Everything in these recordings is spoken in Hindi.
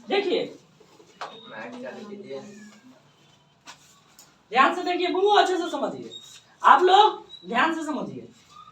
देखिए ध्यान से देखिए, बहुत अच्छे से समझिए, आप लोग ध्यान से समझिए।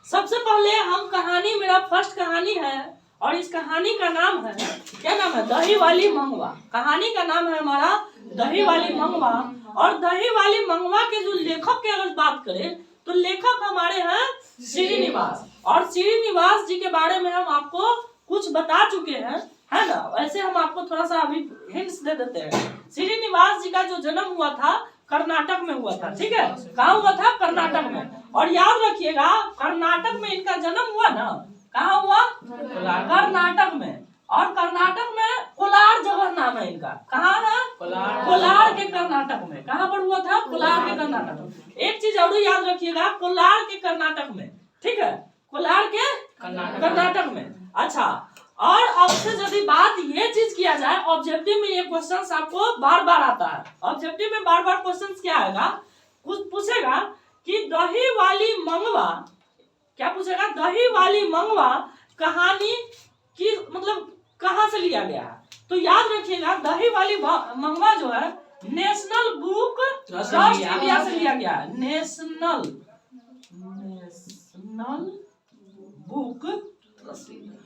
सबसे पहले हम कहानी, मेरा फर्स्ट कहानी है और इस कहानी का नाम है, क्या नाम है, दही वाली मंगवा। कहानी का नाम है हमारा दही वाली मंगवा। और दही वाली मंगवा के जो लेखक की अगर बात करें तो लेखक हमारे हैं श्रीनिवास। और श्रीनिवास जी के बारे में हम आपको कुछ बता चुके हैं, है ना। वैसे हम आपको थोड़ा सा अभी हिंट्स दे देते हैं। श्रीनिवास जी का जो जन्म हुआ था कर्नाटक में हुआ था, ठीक है। कहाँ हुआ था? कर्नाटक में। और याद रखिएगा कर्नाटक में इनका जन्म हुआ ना, कहाँ हुआ? कर्नाटक में। और कर्नाटक में कोलार जगह नाम है इनका। कहाँ है? कोलार के कर्नाटक में। कहाँ पर हुआ था? कोलार के कर्नाटक में। एक चीज और याद रखिएगा, कोलार के कर्नाटक में, ठीक है, कोलार के कर्नाटक में। अच्छा, और आपसे यदि बात ये चीज किया जाए, ऑब्जेक्टिव में ये क्वेश्चन आपको बार बार आता है। ऑब्जेक्टिव में बार बार क्वेश्चन क्या आएगा, कुछ पूछेगा कि दही वाली मंगवा, क्या पूछेगा? दही वाली मंगवा कहानी की मतलब कहाँ से लिया गया है? तो याद रखिएगा दही वाली मंगवा जो है नेशनल बुक ट्रस्ट इंडिया से लिया गया है। नेशनल बुक ट्रस्ट इंडिया,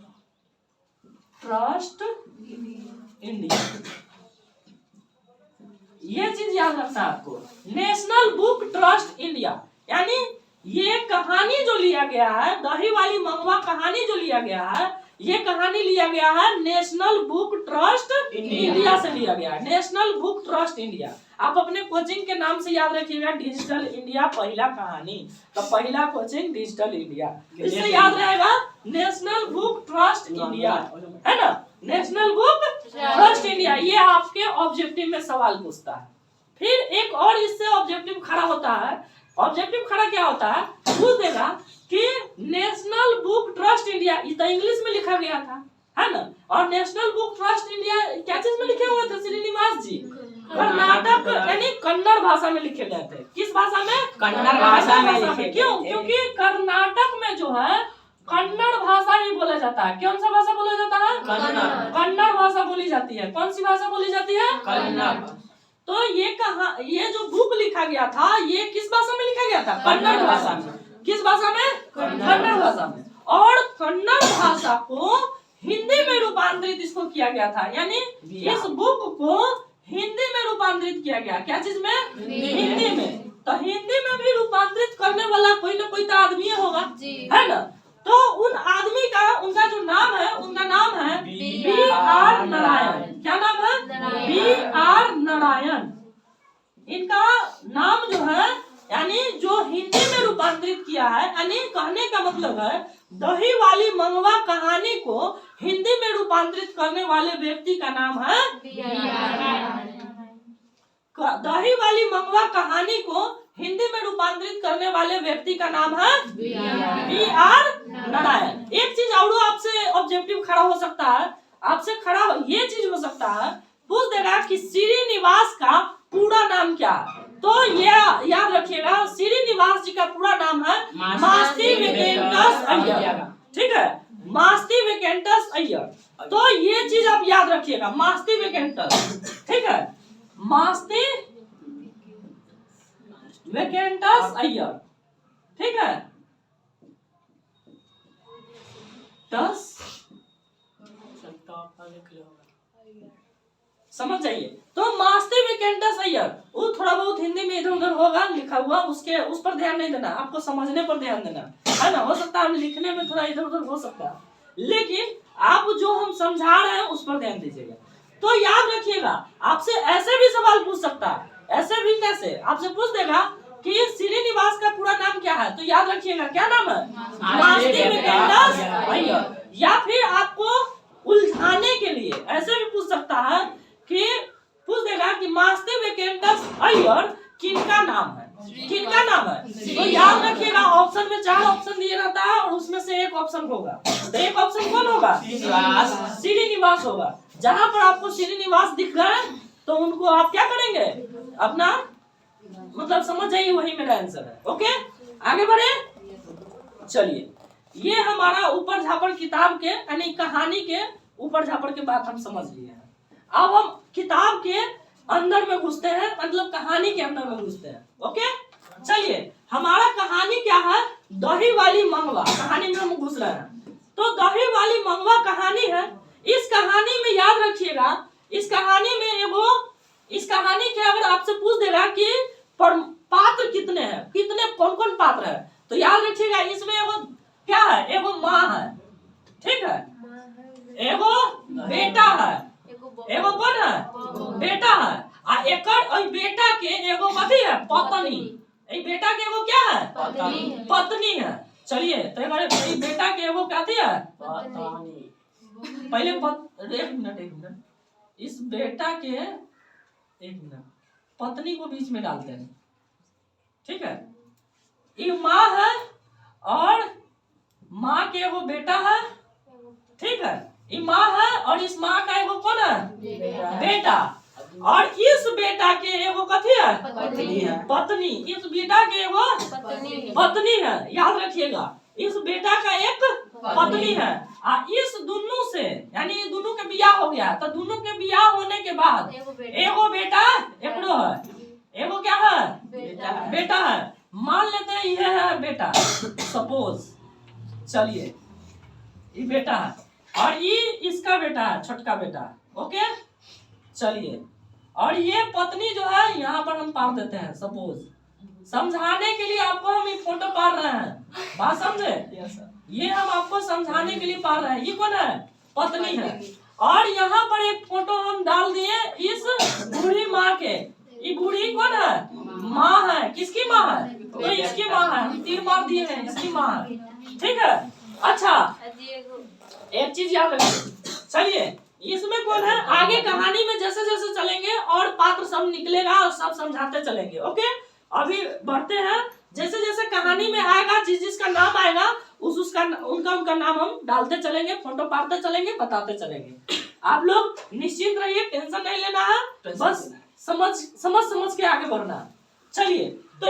ये चीज याद रखना है आपको। नेशनल बुक ट्रस्ट इंडिया, यानी ये कहानी जो लिया गया है, दही वाली मंगवा कहानी जो लिया गया है, ये कहानी लिया गया है नेशनल बुक ट्रस्ट इंडिया से लिया गया है। नेशनल बुक ट्रस्ट इंडिया, आप अपने कोचिंग के नाम से याद रखिएगा, डिजिटल इंडिया पहला कहानी, तो पहला कोचिंग डिजिटल इंडिया, इससे याद रहेगा नेशनल बुक ट्रस्ट इंडिया, है ना। नेशनल बुक ट्रस्ट इंडिया, ये आपके ऑब्जेक्टिव में सवाल पूछता है। फिर एक और इससे ऑब्जेक्टिव खड़ा होता है। ऑब्जेक्टिव खड़ा क्या होता है, पूछ देगा कि नेशनल बुक ट्रस्ट इंडिया, ये तो इंग्लिश में लिखा गया था, है ना। और नेशनल बुक ट्रस्ट इंडिया क्या चीज में लिखे हुए थे श्रीनिवास जी? कर्नाटक यानी कन्नड़ भाषा में लिखे गए थे। किस भाषा में? कन्नड़ भाषा में। क्यों? क्योंकि कर्नाटक में जो है कन्नड़ भाषा ही बोला जाता है। कौन सा भाषा बोला जाता है? कन्नड़ भाषा बोली जाती है। कौन सी भाषा बोली जाती है? कन्नड़। तो ये जो बुक लिखा गया था, ये किस भाषा में लिखा गया था? कन्नड़ भाषा में। किस भाषा में? कन्नड़ भाषा में। और कन्नड़ भाषा को हिंदी में रूपांतरित इसको किया गया था, यानी इस बुक को हिंदी में रूपांतरित किया गया। क्या चीज में? हिंदी में। तो हिंदी में भी रूपांतरित करने वाला कोई ना कोई तो आदमी होगा, है ना। तो उन आदमी का, उनका जो नाम है, उनका नाम है B.R. नारायण। क्या नाम है? B.R. नारायण। इनका नाम जो है, यानी जो हिंदी में रूपांतरित किया है, यानी कहने का मतलब है दही वाली मंगवा कहानी को हिंदी में रूपांतरित करने वाले व्यक्ति का नाम है दही वाली मंगवा कहानी को हिंदी में रूपांतरित करने वाले व्यक्ति का नाम है B.R. नारायण। एक चीज और आपसे ऑब्जेक्टिव खड़ा हो सकता है, आपसे खड़ा ये चीज हो सकता है, पूछ देगा कि श्रीनिवास का पूरा नाम क्या है। तो ये याद रखिएगा श्रीनिवास जी का पूरा नाम है मास्ती वेकेंटस अय्यर, ठीक है, मास्ती वेकेंटस अय्यर। तो ये चीज आप याद रखिएगा, मास्ती वेकेंटस, ठीक है, मास्ती वेकेंटस अय्यर, ठीक है। समझ जाइए। तो मास्ती वेकेंटस अय्यर, वो थोड़ा बहुत हिंदी में इधर उधर होगा लिखा हुआ, उसके उस पर ध्यान नहीं देना, आपको समझने पर ध्यान देना, है ना। हो सकता है हम लिखने में थोड़ा इधर उधर हो सकता है, लेकिन आप जो हम समझा रहे हैं उस पर ध्यान दीजिएगा। तो याद रखिएगा, आपसे ऐसे भी सवाल पूछ सकता है। ऐसे भी कैसे? आपसे पूछ देगा कि श्रीनिवास का पूरा नाम क्या है, तो याद रखिएगा क्या नाम है? मास्ती वेकेंटस अय्यर। या फिर आपको उलझाने के लिए ऐसे भी पूछ सकता है कि पूछ देगा कि मास्ती वेकेंटस अय्यर किनका नाम है, किनका नाम है। तो याद रखिएगा ऑप्शन में 4 ऑप्शन दिए रहता है और उसमें से एक ऑप्शन होगा, तो एक ऑप्शन कौन होगा? श्रीनिवास होगा। जहां पर आपको श्रीनिवास दिख गए तो उनको आप क्या करेंगे, अपना मतलब समझ जाइए, वही मेरा आंसर है। ओके, आगे बढ़े, चलिए। ये हमारा ऊपर झापड़ किताब के यानी कहानी के ऊपर झापड़ के बात हम समझ लिए हैं। अब हम किताब के अंदर में घुसते हैं, मतलब कहानी के अंदर में घुसते हैं। ओके, चलिए हमारा कहानी क्या है, दही वाली मंगवा कहानी में हम घुस रहे हैं। तो दही वाली मंगवा कहानी है। इस कहानी में याद रखिएगा, इस कहानी में एगो, इस कहानी के अगर आपसे पूछ देगा कि पात्र कितने हैं, कितने कौन कौन पात्र है, तो याद रखिएगा इसमें एगो क्या है, एगो माँ है, ठीक है, एगो बेटा है, एगो कौन है, बेटा है, आ एकर बेटा के एगो कथी है, पत्नी। ए बेटा के एगो क्या है, पत्नी है। चलिए तो एकर बेटा के एगो क्या है, पत्नी। पहले एक मिनट, इस बेटा के एक मिनट पत्नी को बीच में डालते हैं, ठीक है। ये माँ है और माँ के एगो बेटा है, ठीक है। ये माँ है और इस माँ का एगो कौन है, बेटा। और इस बेटा के एगो कथी है, पत्नी। इस बेटा के एगो पत्नी है, याद रखिएगा। इस बेटा का एक पत्नी है। इस दोनों से यानी दोनों के बियाह हो गया, तो दोनों के बियाह होने के बाद एगो बेटा एकड़ो है, एगो क्या है, बेटा है। मान लेते हैं ये है बेटा, सपोज, चलिए ये बेटा है और ये इसका बेटा है, छोटका बेटा। ओके, चलिए और ये पत्नी जो है यहाँ पर हम पार देते हैं, सपोज समझाने के लिए आपको हम ये फोटो पार रहे हैं, बात समझे। ये हम आपको समझाने के लिए पार रहे हैं। ये कौन है, पत्नी है। और यहाँ पर एक फोटो हम डाल दिए इस बूढ़ी माँ के। ये बूढ़ी कौन है, माँ है। किसकी माँ है, तो इसकी माँ है। हम 3 बार दिए हैं, इसकी माँ है, ठीक है। अच्छा एक चीज याद रखिए, चलिए इसमें कौन है, आगे कहानी में जैसे जैसे चलेंगे और पात्र सब निकलेगा और सब समझाते चलेंगे। ओके, अभी बढ़ते हैं, जैसे जैसे कहानी में आएगा, जिस जिसका नाम आएगा उसका उनका नाम हम डालते चलेंगे, फोटो पारते चलेंगे, बताते चलेंगे। आप लोग निश्चिंत रहिए, टेंशन नहीं लेना है, बस समझ के आगे बढ़ना है। चलिए तो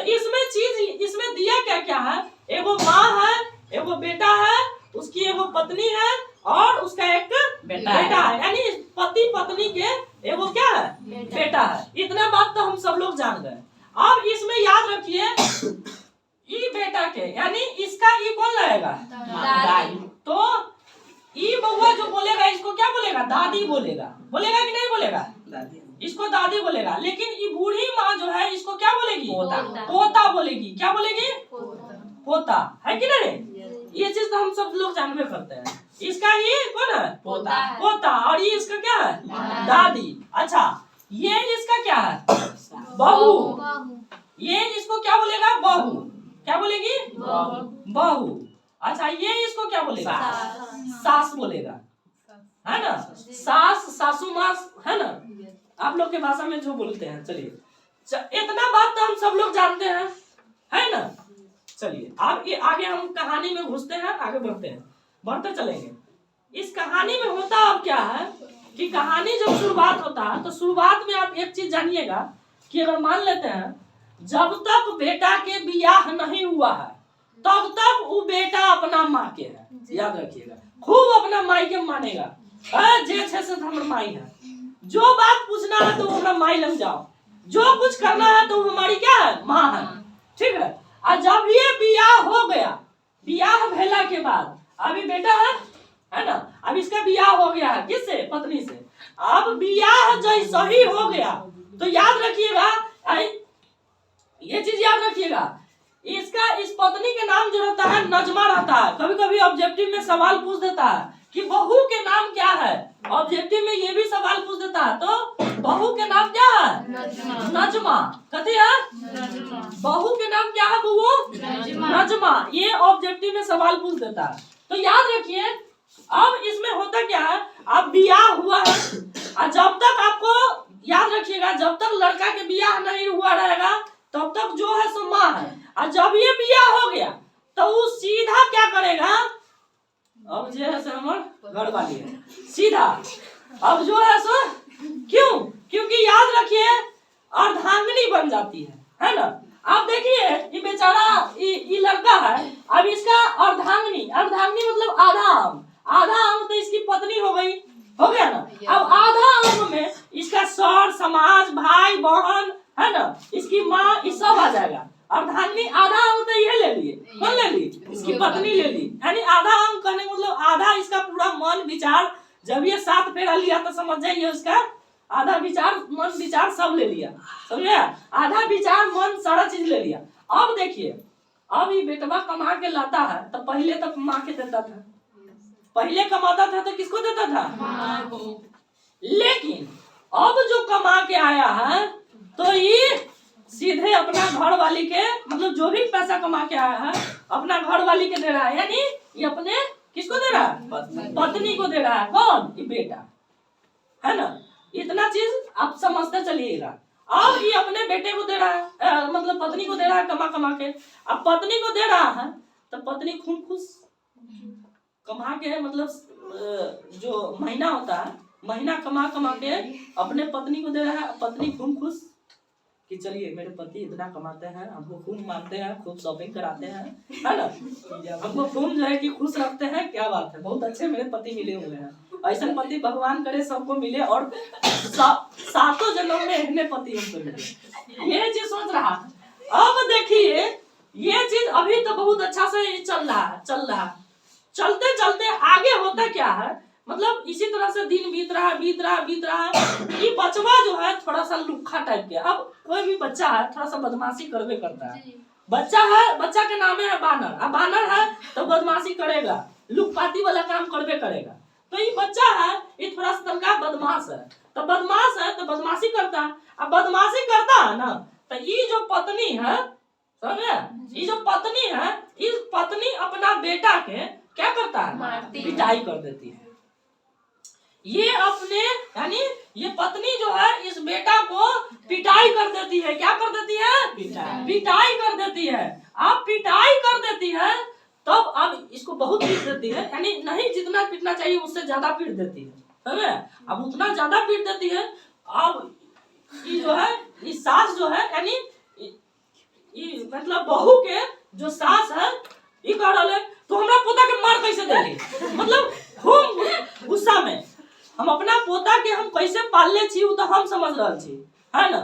इसमें दिया क्या क्या है, एगो माँ है, एगो बेटा है, उसकी एगो पत्नी है और उसका एक बेटा है, यानी पति पत्नी के एगो क्या है, बेटा है। इतना बात तो हम सब लोग जान गए। अब इसमें याद रखिए, ई बेटा के यानी इसका ई कौन लगेगा, दादी। तो ई बउआ जो बोलेगा इसको क्या बोलेगा, दादी बोलेगा कि नहीं बोलेगा, इसको दादी बोलेगा। लेकिन ये बूढ़ी माँ जो है इसको क्या बोलेगी, पोता बोलेगी। क्या बोलेगी, पोता, है कि नहीं। ये चीज तो हम सब लोग जानबे करते हैं। इसका ये कौन है, पोता। और ये इसका क्या है, दादी। अच्छा ये इसका क्या है, बहू। ये इसको क्या बोलेगा, बहू। क्या बोलेगी, बहू। अच्छा ये इसको क्या बोलेगा, सास बोलेगा, है ना। सास, सासू माँ, है ना, आप लोग के भाषा में जो बोलते हैं। चलिए इतना बात तो हम सब लोग जानते हैं, है ना। चलिए अब ये आगे हम कहानी में घुसते हैं, आगे बढ़ते चलेंगे। इस कहानी में होता अब क्या है कि कहानी जब शुरुआत होता है तो शुरुआत में आप एक चीज जानिएगा कि अगर मान लेते हैं जब तक बेटा के बियाह नहीं हुआ है तब तक वो बेटा अपना माँ के है, याद रखिएगा। खूब अपना माई के मानेगा, जे छे से हमर माई है, जो बात पूछना है तो हमारा माई लग जाओ, जो कुछ करना है तो हमारी क्या है, माँ है, ठीक है। और जब ये बियाह हो गया, बियाह भेला के बाद अभी बेटा है ना, अब इसका बियाह हो गया है, किससे, पत्नी से। अब बियाह जैसा ही हो गया तो याद रखिएगा, ये चीज याद रखिएगा, इसका इस पत्नी के नाम जो रहता है नजमा रहता है। कभी कभी ऑब्जेक्टिव में सवाल पूछ देता है कि बहू के नाम क्या है, ऑब्जेक्टिव में ये भी सवाल पूछ देता है, तो बहू के नाम क्या है, नजमा। कथी है, बहू के नाम क्या है, बहू नजमा। ये ऑब्जेक्टिव में सवाल पूछ देता है, तो याद रखिए। अब इसमें होता क्या है, अब बियाह हुआ है और जब तक आपको याद रखिएगा, जब तक लड़का के बियाह नहीं हुआ रहेगा तब तक जो है सो माँ है। और जब ये बियाह हो गया तो वो सीधा क्या करेगा, अब जो है सो हमार घर वाली है, सीधा अब जो है सो, क्योंकि याद रखिए अर्धांगिनी बन जाती है ना। अब देखिए ये बेचारा ये लड़का है, अब इसका अर्धांगिनी, अर्धांगिनी मतलब आधा अंग, आधा अंग तो इसकी पत्नी हो गई, हो गया ना। अब आधा अंग में इसका सर समाज भाई बहन है ना, इसकी माँ, ये सब आ जाएगा। अर्धांगिनी आधा अंग तो ये ले लिए, कौन ले ली, इसकी पत्नी ले ली, यानी आधा अंग कहने मतलब आधा इसका पूरा मन विचार, जब ये 7 फेरा लिया तो समझ जाइए उसका आधा विचार मन विचार सब ले लिया, समझे, आधा विचार मन सारा चीज ले लिया। अब देखिए अब ये बेटवा कमा के लाता है तो पहले तक माँ के देता था, पहले कमाता था तो किसको देता था, माँ को। लेकिन अब जो कमा के आया है तो ये सीधे अपना घर वाली के, मतलब जो भी पैसा कमा के आया है अपना घर वाली के दे रहा है, यानी ये अपने किसको दे रहा है, पत्नी को दे रहा है। कौन, ये बेटा है ना। इतना चीज आप समझते चलिएगा। अब ये अपने बेटे को दे रहा है, मतलब पत्नी को दे रहा है कमा कमा के। अब पत्नी को दे रहा है तो पत्नी खूब खुश, कमा के मतलब जो महीना होता है, महीना कमा कमा के अपने पत्नी को दे रहा है। पत्नी खूब खुश कि चलिए मेरे पति इतना कमाते हैं, हमको खूब मानते हैं, खूब शॉपिंग कराते हैं, है ना, हमको खूब जो है कि खुश रखते हैं। क्या बात है, बहुत अच्छे मेरे पति मिले हुए हैं। ऐसा पति भगवान करे सबको मिले और 7 जन्म में इतने पति हमको मिले, ये चीज सोच रहा है। अब देखिए ये चीज अभी तो बहुत अच्छा से चल रहा है, चलते चलते आगे होता क्या है, मतलब इसी तरह से दिन बीत रहा है। ये बचवा जो है थोड़ा सा लुक्खा टाइप के, अब कोई भी बच्चा है थोड़ा सा बदमाशी करवे करता है, बच्चा है, बच्चा के नाम है बानर। अब बानर है तो बदमाशी करेगा, लुकपाती वाला काम करवे करेगा। तो ये बच्चा है ये थोड़ा सा तनका बदमाश है, तो बदमाश है तो बदमाशी करता है। अब बदमाशी करता है ना तो ये जो पत्नी है, समझे, ये जो पत्नी है, इस पत्नी अपना बेटा के क्या करता है, पिटाई कर देती है। ये अपने यानी ये पत्नी जो है इस बेटा को पिटाई कर देती है। क्या कर देती है, पिटाई कर देती है। अब पिटाई कर देती है तब अब इसको बहुत पीट देती है, यानी नहीं जितना पीटना चाहिए उससे ज्यादा पीट देती है, समझे। अब उतना ज्यादा पीट देती है। अब ये जो है ये सास जो है, यानी मतलब बहू के जो सास है ये कह रहा है तो हमरा पोता के मार कैसे देली, मतलब खूब गुस्सा में हम अपना पोता के हम कैसे पालले छी तो हम समझ रहा छी, है ना।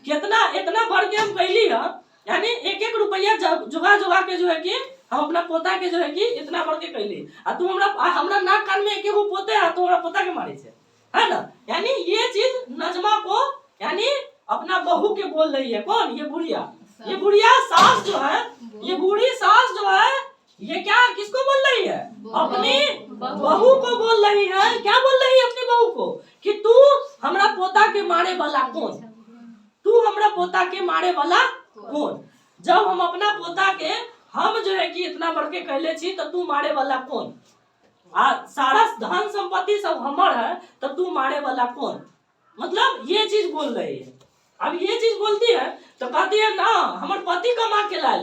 कितना इतना बढ़ के हम कैली है, यानी 1-1 रुपया जुगा के जो है कि हम अपना पोता के जो है कि इतना बढ़ के कैली। आ तू हमरा नाक कान में 1-1 पोते है तो हमरा पोता के मारे छे, है ना। यानी ये चीज नजमा को यानी अपना बहू के बोल रही है। कौन, ये बुढ़िया सास जो है, ये बूढ़ी सास जो है ये क्या किसको बोल रही है, अपनी बहू को बोल रही है। क्या बोल रही है अपनी बहू को कि तू हमरा पोता के मारे वाला कौन, तू हमरा पोता के मारे वाला कौन। जब हम अपना पोता के हम जो है कि इतना बढ़ के कहले छी तो तू मारे वाला कौन, सारा धन संपत्ति सब हमर है तो तू मारे वाला कौन, मतलब ये चीज बोल रही है। अब ये चीज बोलती है तो कहती है ना हमार पति कमा के लायल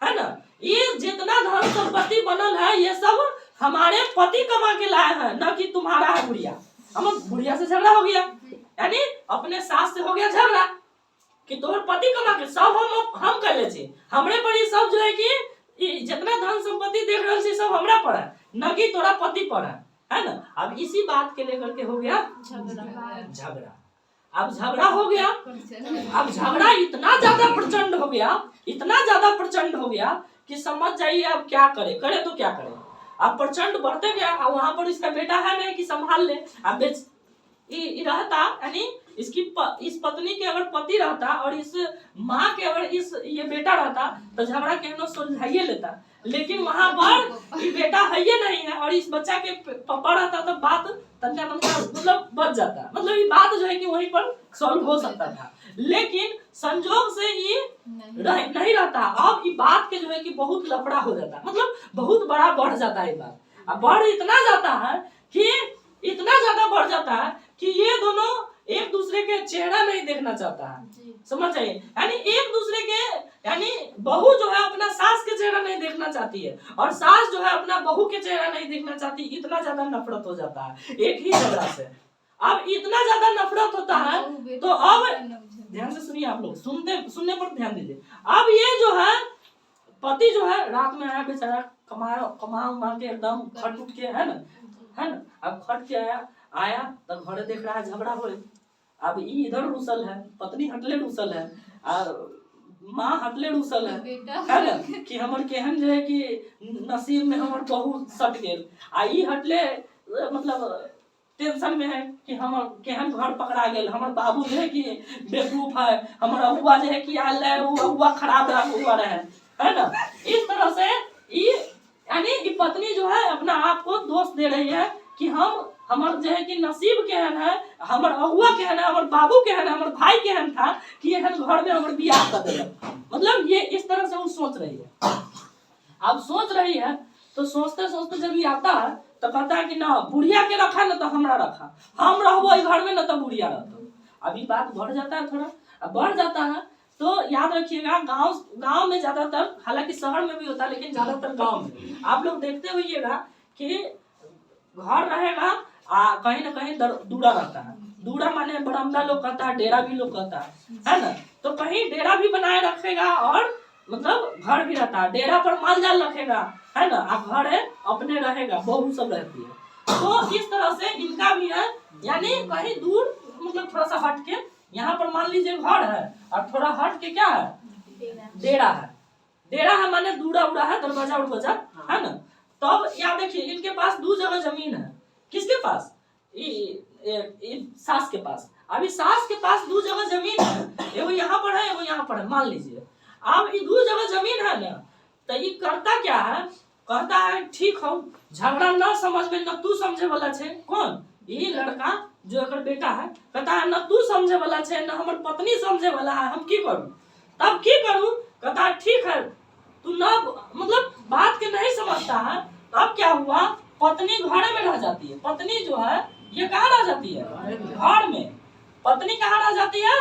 है ना, ये जितना धन संपत्ति बनल है ये सब हमारे पति कमा के लाए हैं, न कि तुम्हारा है बुढ़िया। हम बुढ़िया से झगड़ा हो गया, यानी अपने सास से हो गया झगड़ा कि तोहर पति कमा के सब हम कर ले छी, हमरे पर ये सब जो है कि जितना धन संपत्ति देख रहे छी सब हमरा पर है, न कि तोरा पति पर है ना। अब इसी बात के लेकर के हो गया झगड़ा। अब झगड़ा हो गया, अब झगड़ा इतना ज्यादा प्रचंड हो गया कि समझ जाइए अब क्या करे तो क्या करे। अब प्रचंड बढ़ते गया, अब वहां पर इसका बेटा है नहीं कि संभाल ले। अब रहता यानी इस पत्नी के अगर पति रहता और इस माँ के अगर ये बेटा रहता तो झगड़ा केहनो सुलझाइए लेता, लेकिन वहां पर ये बेटा है ये नहीं है और इस बच्चा के पापा रहता तो बात तनका मतलब बच जाता, मतलब ये बात जो है कि वहीं पर सॉल्व हो सकता था। लेकिन संजोग से ये नहीं रहता। अब ये बात के जो है कि बहुत लफड़ा हो जाता, मतलब बहुत बड़ा बढ़ जाता है बात। अब बढ़ इतना जाता है कि इतना ज्यादा बढ़ जाता है कि ये दोनों एक दूसरे के चेहरा नहीं देखना चाहता है, समझ आइए। यानी एक दूसरे के यानी बहू जो है अपना सास के चेहरा नहीं देखना चाहती है और सास जो है अपना बहू के चेहरा नहीं देखना चाहती। इतना ज्यादा नफरत हो जाता है एक ही झगड़ा से। अब इतना ज्यादा नफरत होता है, तो अब ध्यान से सुनिए आप लोग, सुनने पर ध्यान दीजिए। अब ये जो है पति जो है रात में आया बेचारा, कमा के एकदम खट उठ के, है ना। अब खट के आया तो घरे देख रहा है झगड़ा हो। अब इधर रुसल है, पत्नी हटले रुसल है, माँ हटले रुसल है ना, कि हमर केहन जो है कि नसीब में हमर बहू सट गेल, आई हटले मतलब टेंशन में है कि हमर केहन घर पकड़ा गेल, हमर बाबू जो है कि बेवकूफ है, हमर अहुआ जो है कि आयल है वो अहुआ खराब हुआ रहे, है ना। इस तरह से यानी पत्नी जो है अपना आप को दोष दे रही है कि हमर जो है कि नसीब केहन है, हमर अहुआ केहन है, हमर बाबू केहन है, हमर भाई केहन था कि एहन घर में हमर बियाह कर दिया। मतलब ये इस तरह से वो सोच रही है। अब सोच रही है तो सोचते सोचते जब ये आता है तो कहता है कि ना बुढ़िया के रखा ना तो हमरा रखा, हम रहबो इस घर में ना तो बुढ़िया रहता। अभी बात बढ़ जाता है, थोड़ा बढ़ जाता है। तो याद रखिएगा गांव में ज्यादातर, हालांकि शहर में भी होता है लेकिन ज्यादातर गांव में आप लोग देखते हुईएगा कि घर रहेगा कहीं ना कहीं दूरा रहता है। दूरा माने बरामदा लोग कहता है, डेरा भी लोग कहता है ना। तो कहीं डेरा भी बनाए रखेगा और मतलब घर भी रहता है, डेरा पर माल जाल रखेगा, है ना, घर है अपने रहेगा, बहू सब रहती है। तो इस तरह से इनका भी है, यानी कहीं दूर मतलब थोड़ा सा हट के, यहाँ पर मान लीजिए घर है और थोड़ा हट के क्या है डेरा है। डेरा है माने दूरा उड़ा है, दरवाजा उड़वाजा, है ना। तब यहाँ देखिए इनके पास 2 जगह जमीन है। किसके पास? सास के पास। अभी सास के पास 2 जगह जमीन है, एगो यहाँ पर है एगो यहाँ पर है, मान लीजिए। अब ये 2 जगह जमीन है ना, तो ये करता क्या है, कहता है ठीक हो, झगड़ा ना समझ में न तू समझे वाला छे। कौन? ये लड़का जो एक बेटा है, कहता है न तू समझे वाला छे न हमर पत्नी समझे वाला है, हम की करूं? तब की करूं? कहता है ठीक है, तू ना मतलब बात के नहीं समझता है। तब क्या हुआ, पत्नी घर में रह जाती है। पत्नी जो है ये कहाँ रह जाती है? घर में। पत्नी कहाँ रह जाती है?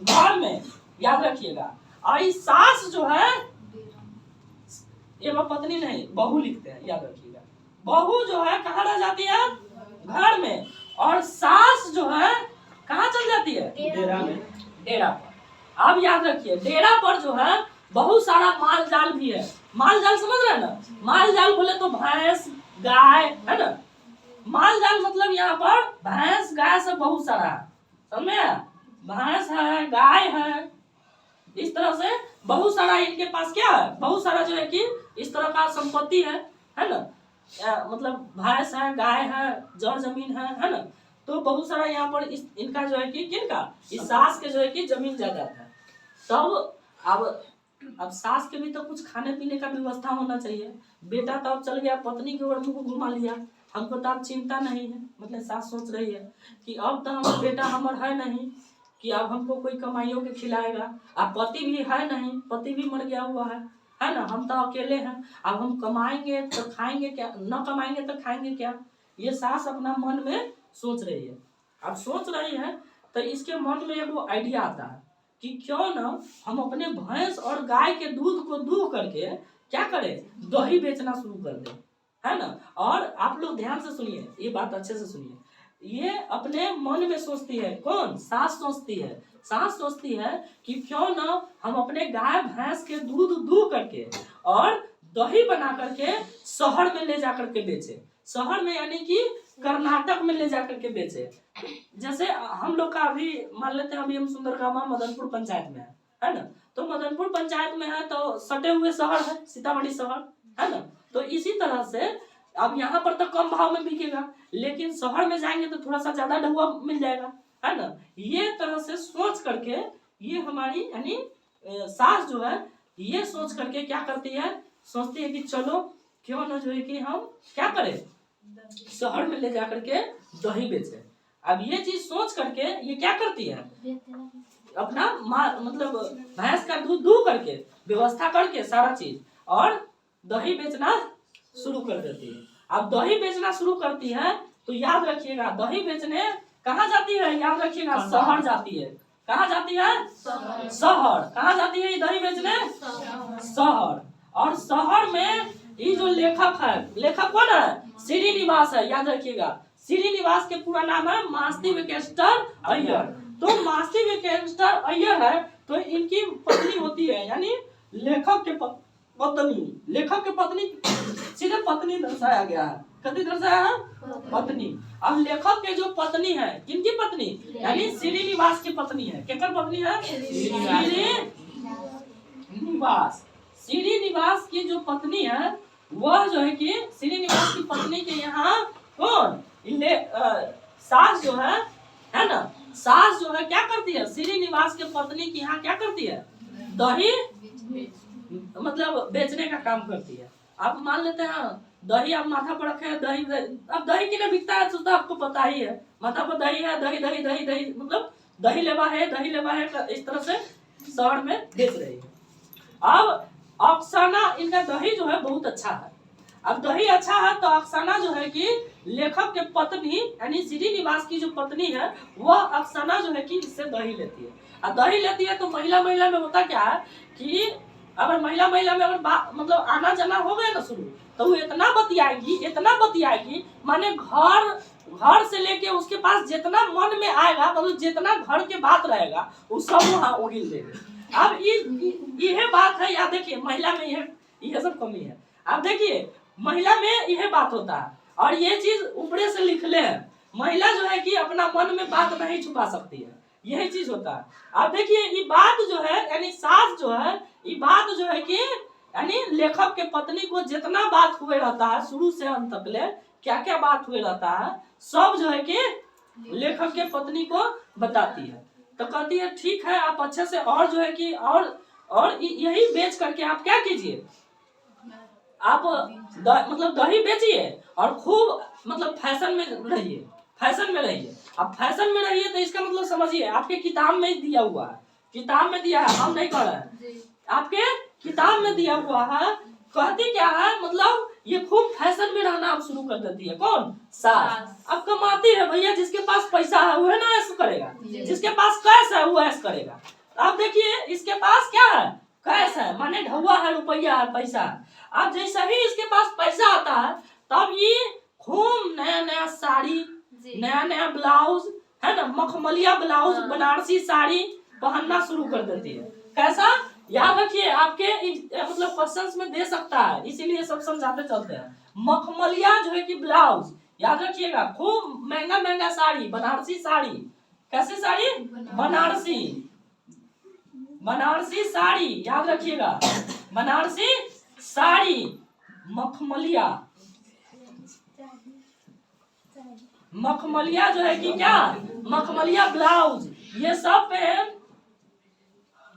घर में, याद रखिएगा। और सास जो है, ये पत्नी नहीं बहू लिखते हैं, याद रखिएगा। बहू जो है कहाँ रह जाती है? घर में। और सास जो है कहाँ चल जाती है? डेरा में, डेरा पर। अब याद रखिए डेरा पर जो है बहुत सारा माल जाल भी है। माल जाल समझ रहे हैं ना? माल जाल बोले तो भैंस गाय, है ना। माल जाल मतलब यहाँ पर भैंस गाय सब बहुत सारा है, समझे? भैंस है, गाय है, इस तरह से बहुत सारा इनके पास क्या है, बहुत सारा जो है कि इस तरह का संपत्ति है ना। मतलब भैंस है, गाय है, जड़ जमीन है ना। तो बहुत सारा यहाँ पर इनका जो है कि किनका, इस सास के जो है कि जमीन जायदाद है। तब अब सास के भी तो कुछ खाने पीने का व्यवस्था होना चाहिए। बेटा तो अब चल गया, पत्नी के ओर मुंह घुमा लिया, हमको तो अब चिंता नहीं है। मतलब सास सोच रही है कि अब तो हमारा बेटा हमार है नहीं कि अब हमको कोई कमाइयों के खिलाएगा, अब पति भी है नहीं, पति भी मर गया हुआ है ना, हम तो अकेले हैं, अब हम कमाएंगे तो खाएंगे क्या, न कमाएंगे तो खाएंगे क्या। ये सास अपना मन में सोच रही है। अब सोच रही है तो इसके मन में एगो आइडिया आता है कि क्यों ना हम अपने भैंस और गाय के दूध को दूह करके क्या करें, दही बेचना शुरू कर दें, है ना। और आप लोग ध्यान से सुनिए, ये बात अच्छे से सुनिए। ये अपने मन में सोचती है, कौन? सास सोचती है। सास सोचती है कि क्यों ना हम अपने गाय भैंस के दूध दूह करके और दही बना करके शहर में ले जाकर के बेचे। शहर में यानी कि कर्नाटक में ले जाकर के बेचे। जैसे हम लोग का अभी मान लेते हैं, अभी हम सुंदरकामा मदनपुर पंचायत में है ना। तो मदनपुर पंचायत में है तो सटे हुए शहर है सीतामढ़ी शहर, है ना। तो इसी तरह से अब यहाँ पर तो कम भाव में बिकेगा, लेकिन शहर में जाएंगे तो थोड़ा सा ज्यादा ढुआ मिल जाएगा, है ना। ये तरह से सोच करके ये हमारी यानी सास जो है ये सोच करके क्या करती है, सोचती है कि चलो क्यों ना जो है कि हम क्या करें, शहर में ले जाकर के दही बेचे। अब ये चीज सोच करके ये क्या करती है, अपना मतलब भैंस का दूध दूह करके व्यवस्था करके सारा चीज और दही बेचना शुरू कर देती है। अब दही बेचना शुरू करती है तो याद रखिएगा दही बेचने कहाँ जाती है, याद रखिएगा शहर जाती है। कहाँ जाती है? शहर। कहाँ जाती है ये दही बेचने? शहर। और शहर में ये जो लेखक है, लेखक कौन है? श्रीनिवास है, याद रखिएगा श्रीनिवास के पूरा नाम है मास्ती विकेस्टर अय्यर। तो मास्ती विकेस्टर अय्यर है तो इनकी पत्नी होती है, यानी लेखक के पत्नी, लेखक के पत्नी सीधे पत्नी दर्शाया गया है। कथी दर्शाया है? पत्नी। अब लेखक के जो पत्नी है, किनकी पत्नी? यानी श्रीनिवास की पत्नी है। केकर पत्नी है? श्रीनिवास। श्रीनिवास की जो पत्नी है वह जो है कि श्रीनिवास की पत्नी के यहाँ कौन सास जो है ना, सास जो है क्या करती है? श्रीनिवास के पत्नी के यहाँ क्या करती है? दही मतलब बेचने का काम करती है। आप मान लेते हैं दही आप माथा पर रखे हैं, दही अब दही किने बिकता है तो आपको पता ही है, माथा पर दही है, दही दही दही दही मतलब दही लेवा है, दही लेवा है, इस तरह से शहर में बेच रही है। अब अफसाना इनका दही जो है बहुत अच्छा है। अब दही अच्छा है तो अफसाना जो है कि लेखक के पत्नी यानी श्रीनिवास की जो पत्नी है वह अफसाना जो है कि इससे दही लेती है। और दही लेती है तो महिला महिला में होता क्या है कि अगर महिला महिला में अगर मतलब आना जाना हो गया ना शुरू, तो वो इतना बतियाएगी माने घर से लेके उसके पास जितना मन में आएगा, मतलब जितना घर के बात रहेगा वो सब वहाँ उगिल देंगे। अब यह बात है, याद देखिए महिला में यह सब कमी है। अब देखिए महिला में यह बात होता है और ये चीज ऊपरे से लिख ले है, महिला जो है कि अपना मन में बात नहीं छुपा सकती है, यही चीज होता है। अब देखिए ये बात जो है यानी सास जो है, ये बात जो है कि यानी लेखक के पत्नी को जितना बात हुए रहता है शुरू से अंत तक ले, क्या क्या बात हुए रहता है सब जो है कि लेखक के पत्नी को बताती है। तो कहती है ठीक है आप अच्छे से और जो है कि और यही बेच करके आप क्या कीजिए, आप मतलब दही बेचिए और खूब मतलब फैशन में रहिए। अब फैशन में रहिए तो इसका मतलब समझिए आपके किताब में दिया हुआ है, किताब में दिया है, हम नहीं कह रहे हैं, आपके किताब में दिया हुआ है। कहती क्या है मतलब ये खूब फैशन में रहना आप शुरू कर देती है। कौन? सास। अब कमाती है भैया, जिसके पास पैसा है वो है ना ऐसा करेगा, जिसके पास कैश है वो ऐसा करेगा। अब देखिए इसके पास क्या है? कैश है, माने ढौआ है, रुपया है, पैसा है। अब जैसे ही इसके पास पैसा आता है तब ये खूब नया नया साड़ी, नया नया ब्लाउज है ना, मखमलिया ब्लाउज, बनारसी साड़ी पहनना शुरू कर देती है। कैसा? याद रखिए आपके मतलब क्वेश्चंस में दे सकता है, इसीलिए सब समझाते चलते हैं। मखमलिया जो है कि ब्लाउज, याद रखिएगा, खूब महंगा महंगा साड़ी, बनारसी साड़ी। कैसी साड़ी? बनारसी साड़ी, याद रखिएगा, बनारसी साड़ी, मखमलिया जो है कि क्या, मखमलिया ब्लाउज, ये सब पहन,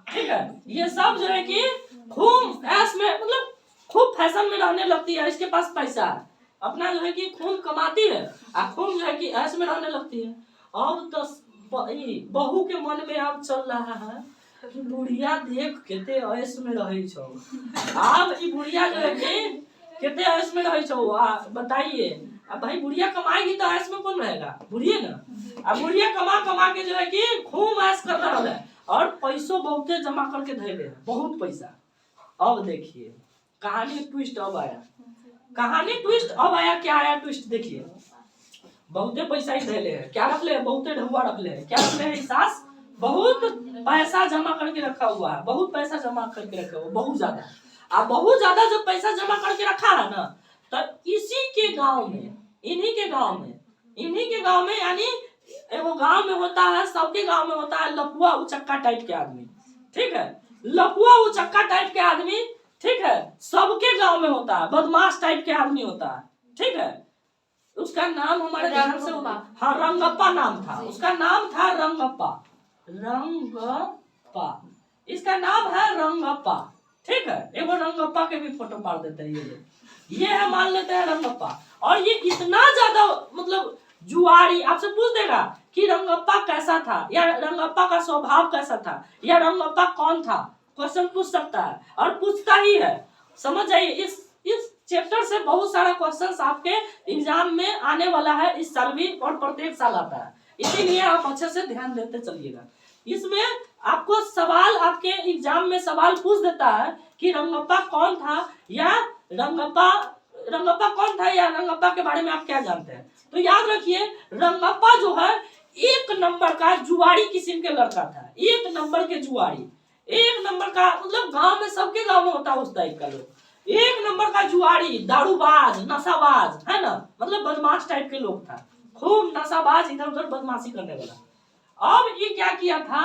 ठीक है, ये सब जो है कि खूब ऐश में मतलब खूब फैशन में रहने लगती है। इसके पास पैसा है, अपना जो है कि खूब कमाती है और खूब जो है कि ऐश में रहने लगती है। अब तो बहू के मन में अब चल रहा है कि बुढ़िया देख केते ऐश में रही छो। अब ये बुढ़िया जो है कि केते ऐश में रही छो, बताइए। अब भाई बुढ़िया कमाएगी तो ऐश में कौन रहेगा? बुढ़िया ना। अब बुढ़िया कमा के जो है कि खूब ऐश कर रहा है और पैसों बहुते जमा करके धैले है, बहुत पैसा। अब देखिए कहानी ट्विस्ट अब आया, क्या आया ट्विस्ट देखिए। बहुते पैसा ही धैले है, क्या रख ले? बहुते ढुआ रख ले, क्या रख ले? सास बहुत पैसा जमा करके रखा हुआ है, बहुत पैसा जमा करके रखा हुआ, बहुत ज्यादा। अब बहुत ज्यादा जब पैसा जमा करके रखा है ना, तो इसी के गांव में, इन्हीं के गांव में यानी एगो गांव में होता है, सबके गांव में होता है लपुआ उचक्का टाइप के आदमी, ठीक है, लपुआ उचक्का टाइप के आदमी, ठीक है, सबके गांव में होता है, बदमाश टाइप के आदमी होता है, ठीक है। उसका नाम हमारे ध्यान से, हाँ रंगप्पा नाम था, उसका नाम था रंगप्पा, इसका नाम है रंगप्पा, ठीक है। एगो रंगप्पा के भी फोटो मार देते हैं, ये है, मान लेते हैं रंगप्पा। और ये इतना ज्यादा मतलब जुआरी, आपसे पूछ देगा कि रंगप्पा कैसा था, या रंगप्पा का स्वभाव कैसा था, या रंगप्पा कौन था, क्वेश्चन पूछ सकता है और पूछता ही है। समझ जाइए, इस चैप्टर से बहुत सारा क्वेश्चंस आपके एग्जाम में आने वाला है, इस साल भी और प्रत्येक साल आता है, इसीलिए आप अच्छे से ध्यान देते चलिएगा। इसमें आपको सवाल, आपके एग्जाम में सवाल पूछ देता है कि रंगप्पा कौन था, या रंगप्पा रंगप्पा कौन था या रंगप्पा के बारे में आप क्या जानते हैं? तो याद रखिए रंगप्पा जो है एक नंबर का जुआड़ी किस्म के लड़का था, एक नंबर के जुआड़ी, एक नंबर का मतलब गांव में सबके गांव में होता है उस टाइप का लोग, एक नंबर का जुआड़ी, दारूबाज, नशाबाज, है ना, मतलब बदमाश टाइप के लोग था, खूब नशाबाज, इधर उधर बदमाशी करने वाला। अब ये क्या किया था,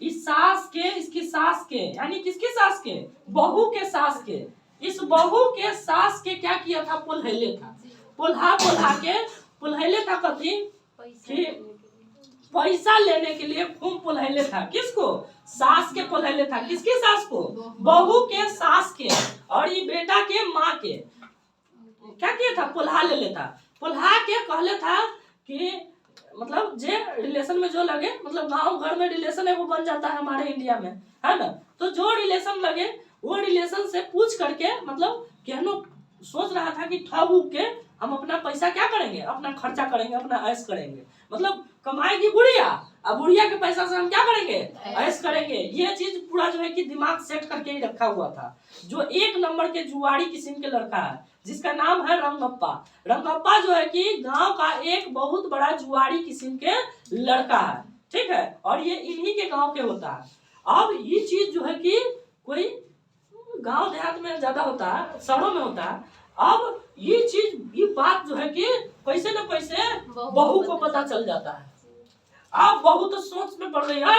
इस सास के, इसकी सास के, यानी किसकी सास के, बहू के सास के, इस बहू के सास के क्या किया था, पुल्हैले था, पुल्हा के पुल्हैले था, कथी कि पैसा लेने के लिए खूब पुल्हैले था, किसको, सास के पुल्हैले था, किसकी सास को, बहू के सास के, और ये बेटा के माँ के क्या किया था, पुल्हा ले लेता, पुल्हा के कहले था कि मतलब जे रिलेशन में जो लगे, मतलब गांव घर में रिलेशन है वो बन जाता है हमारे इंडिया में, है ना, तो जो रिलेशन लगे वो रिलेशन से पूछ करके मतलब कहनो सोच रहा था कि ठग के हम अपना पैसा क्या करेंगे, अपना खर्चा करेंगे, अपना ऐश करेंगे, मतलब कमाएगी बुढ़िया, अब बुढ़िया के पैसा से हम क्या करेंगे, ऐश करेंगे। ये चीज पूरा जो है कि दिमाग सेट करके ही रखा हुआ था। जो एक नंबर के जुआड़ी किस्म के लड़का है जिसका नाम है रंगप्पा, रंगप्पा जो है कि गांव का एक बहुत बड़ा जुआड़ी किस्म के लड़का है, ठीक है, और ये इन्हीं के गांव के होता है। अब ये चीज जो है कि कोई गांव देहात में ज्यादा होता है, शहरों में होता है। अब ये चीज, ये बात जो है कि कैसे न कैसे बहू को पता चल जाता है। अब बहू तो सोच में पड़ गई है,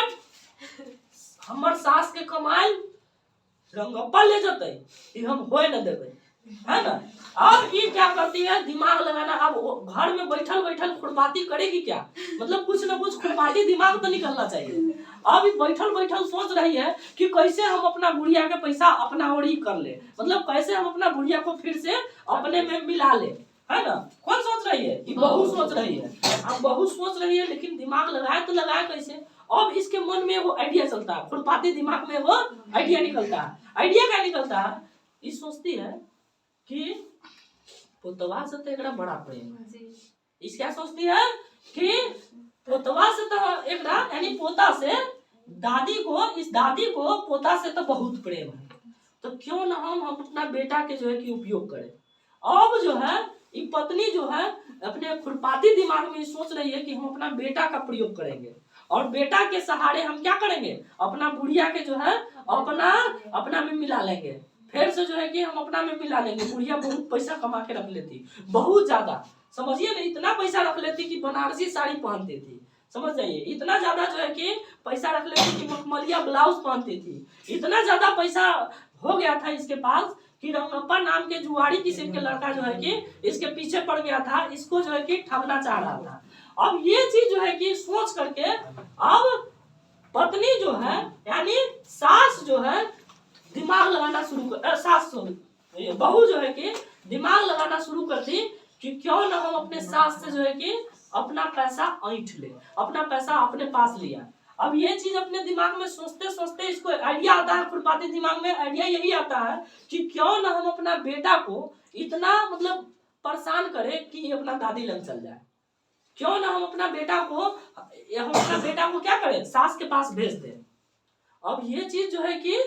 हमर सास के कमाई रंगप्पा ले जाते, ये हम होए न देवे, है ना। अब ये क्या करती है, दिमाग लगाना, अब घर में बैठल बैठल खुरपाती करेगी क्या, मतलब कुछ न कुछ खुरपाती दिमाग तो निकलना चाहिए। अब बैठल बैठल सोच रही है कि कैसे हम अपना बुढ़िया के पैसा अपना ओर ही कर ले, मतलब कैसे हम अपना बुढ़िया को फिर से अपने में मिला ले, है ना। कौन सोच रही है, ये बहू सोच रही है। अब बहू सोच रही है लेकिन दिमाग लगाए तो लगाए कैसे। अब इसके मन में वो आइडिया चलता है, खुरपाती दिमाग में वो आइडिया निकलता है। आइडिया क्या निकलता है, ये सोचती है कि पोतवा से तो एकरा बड़ा प्रेम है। इस क्या सोचती है कि पोतवा से तो एकरा, यानी पोता से दादी को, इस दादी को पोता से तो बहुत प्रेम है, तो क्यों ना हम अपना बेटा के जो है कि उपयोग करें। अब जो है ये पत्नी जो है अपने खुरपाती दिमाग में सोच रही है कि हम अपना बेटा का प्रयोग करेंगे और बेटा के सहारे हम क्या करेंगे, अपना बुढ़िया के जो है अपना में मिला लेंगे, फिर से जो है कि हम अपना में मिला लेंगे। बुढ़िया बहुत पैसा कमा के रख लेती, बहुत ज्यादा, समझिए ना, इतना पैसा रख लेती कि बनारसी साड़ी पहनती थी, समझ जाइए, इतना ज्यादा जो है कि पैसा रख लेती कि मखमलिया ब्लाउज पहनती थी, इतना ज्यादा पैसा हो गया था इसके पास कि रंगप्पा नाम के जुआड़ी किस्म के लड़का जो है कि इसके पीछे पड़ गया था, इसको जो है कि ठगना चाह रहा था। अब ये चीज जो है कि सोच करके अब पत्नी जो है यानी सास जो है दिमाग लगाना शुरू कर, सास बहू जो है कि दिमाग लगाना शुरू कर दी कि क्यों ना हम अपने सास से जो है कि अपना पैसा ऐंठ ले, अपना पैसा अपने पास लिया। अब ये चीज अपने दिमाग में सोचते सोचते इसको आइडिया आता है, खुरपाती दिमाग में आइडिया यही आता है कि क्यों ना हम अपना बेटा को इतना मतलब परेशान करें कि ये अपना दादी लग चल जाए, क्यों ना हम अपना बेटा को क्या करें, सास के पास भेज दें। अब ये चीज जो है कि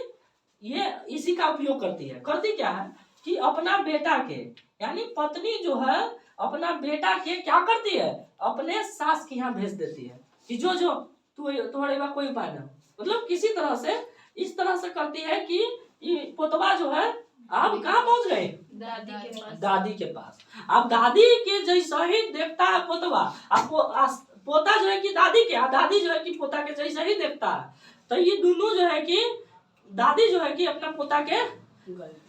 ये इसी का उपयोग करती है। करती क्या है कि अपना बेटा के, यानी पत्नी जो है अपना बेटा के क्या करती है, अपने सास के यहाँ भेज देती है कि जो जो तुम्हारे पास कोई उपाय ना, मतलब किसी तरह से इस तरह से करती है कि ये पोतवा जो है आप कहाँ पहुंच गए, दादी के पास। अब दादी के जैसा ही देखता है पोतवा, आपको पोता जो है कि दादी के, दादी जो है कि पोता के जैसा ही देखता है, तो ये दोनों जो है कि दादी जो है कि अपना पोता के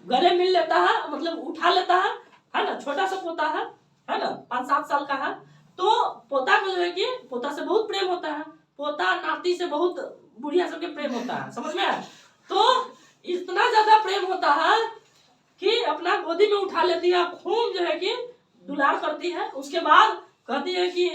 गले मिल लेता है, मतलब उठा लेता है ना, छोटा सा पोता है ना, 5-7 साल का है, तो पोता को जो है कि पोता से बहुत प्रेम होता है, पोता नाती से बहुत बुढ़िया सबके प्रेम होता है, समझ में आया। तो इतना ज्यादा प्रेम होता है कि अपना गोदी में उठा लेती है, खूब जो है कि दुलार करती है। उसके बाद कहती है कि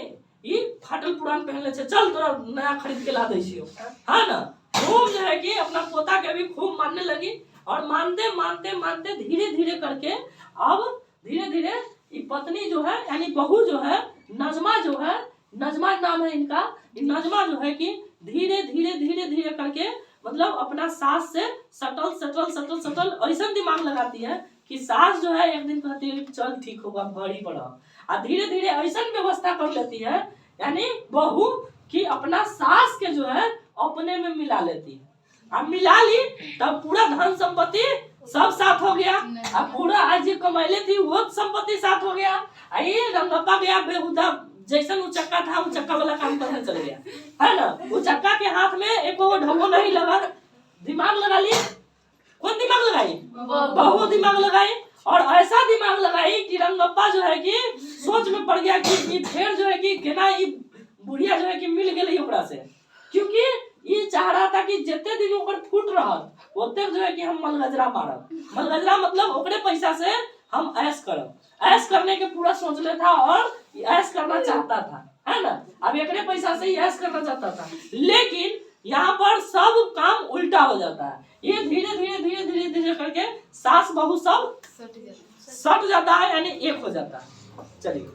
ये फाटल पुरान पहन ले, चल तोरा नया खरीद के ला दे छियो, है ना। खूब जो है कि अपना पोता के भी खूब मानने लगी, और मानते मानते मानते धीरे धीरे करके अब धीरे धीरे ये पत्नी जो है यानी बहू जो है, नजमा जो है, नजमा नाम है इनका, नजमा जो है कि धीरे धीरे धीरे धीरे करके मतलब अपना सास से सटल सटल सटल सटल ऐसा दिमाग लगाती है कि सास जो है एक दिन कहती है चल ठीक होगा बड़ी बड़ा, और धीरे धीरे ऐसा व्यवस्था कर लेती है यानी बहू कि अपना सास के जो है अपने में मिला लेती है। अब मिला ली तब पूरा धन संपत्ति सब साथ हो गया, अब पूरा आज जी कमैले थी वो संपत्ति साथ हो गया। ये रंगप्पा गया बेहुदा जैसा उचक्का था उचक्का वाला काम करने चल गया, है ना। उचक्का के हाथ में एक वो ढंगो नहीं लगा, दिमाग लगा ली। कौन दिमाग लगाई? बहू दिमाग लगाई, और ऐसा दिमाग लगाई कि रंगप्पा जो है कि सोच में पड़ गया कि फिर जो है कि केना ये बुढ़िया जो है कि मिल गई ओकरा से, क्योंकि ये चाह रहा था कि जितने दिन ओकर फूट रहत ओते जो है कि हम मलगजरा मारब। मलगजरा मतलब ओकरे पैसा से हम ऐश करब, ऐश करने के पूरा सोच ले था और ऐश करना चाहता था, है ना। अब एकरे पैसा से ही ऐश करना चाहता था, लेकिन यहाँ पर सब काम उल्टा हो जाता है। ये धीरे धीरे धीरे धीरे धीरे करके सास बहू सब सट जाता है यानी एक हो जाता है। चलिए